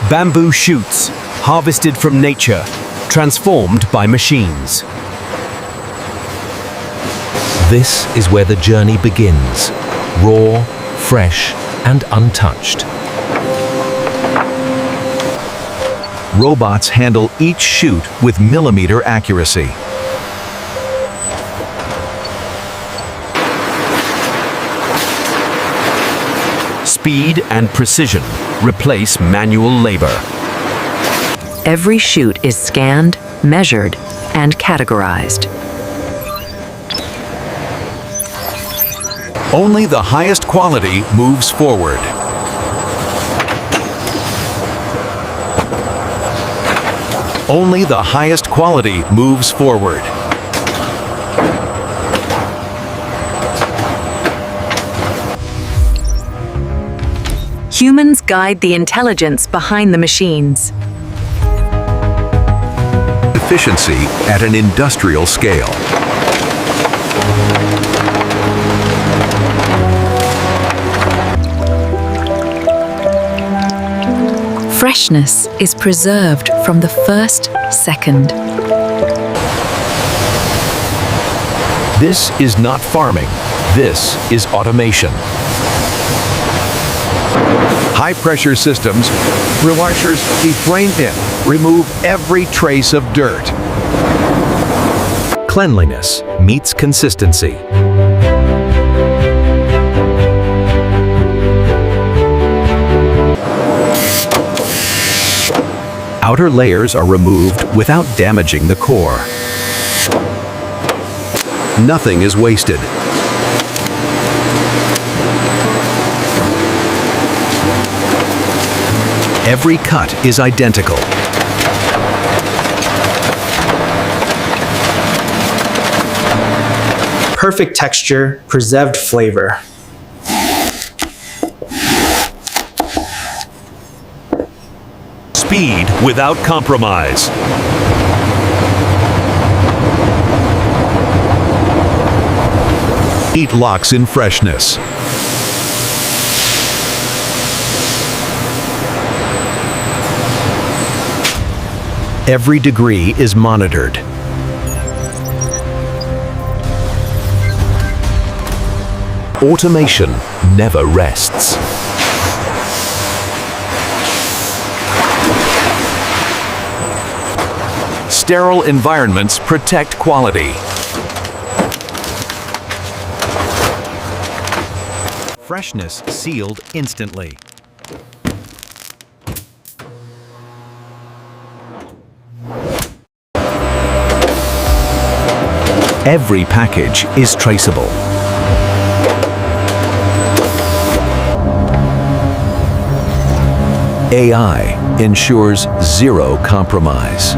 Bamboo shoots, harvested from nature, transformed by machines. This is where the journey begins, raw, fresh, and untouched. Robots handle each shoot with millimeter accuracy. Speed and precision replace manual labor. Every shoot is scanned, measured, and categorized. Only the highest quality moves forward. Only the highest quality moves forward. Humans guide the intelligence behind the machines. Efficiency at an industrial scale. Freshness is preserved from the first second. This is not farming. This is automation. High-pressure systems, washers deflame in, remove every trace of dirt. Cleanliness meets consistency. Outer layers are removed without damaging the core. Nothing is wasted. Every cut is identical. Perfect texture, preserved flavor. Speed without compromise. Heat locks in freshness. Every degree is monitored. Automation never rests. Sterile environments protect quality. Freshness sealed instantly. Every package is traceable. AI ensures zero compromise.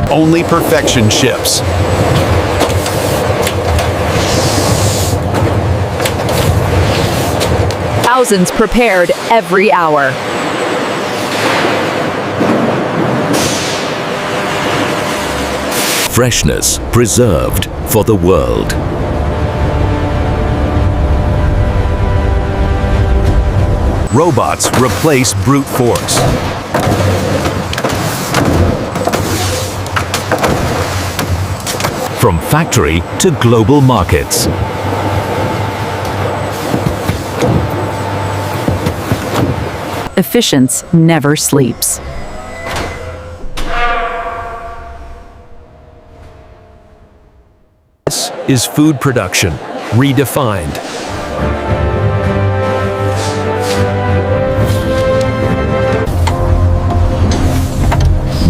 Only perfection ships. Thousands prepared every hour. Freshness preserved for the world. Robots replace brute force. From factory to global markets. Efficiency never sleeps. This is food production, redefined.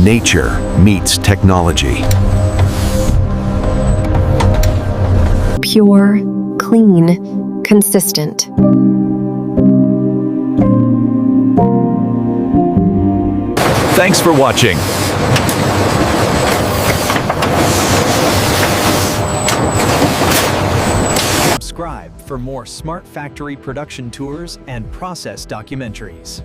Nature meets technology. Pure, clean, consistent. Thanks for watching. Subscribe for more smart factory production tours and process documentaries.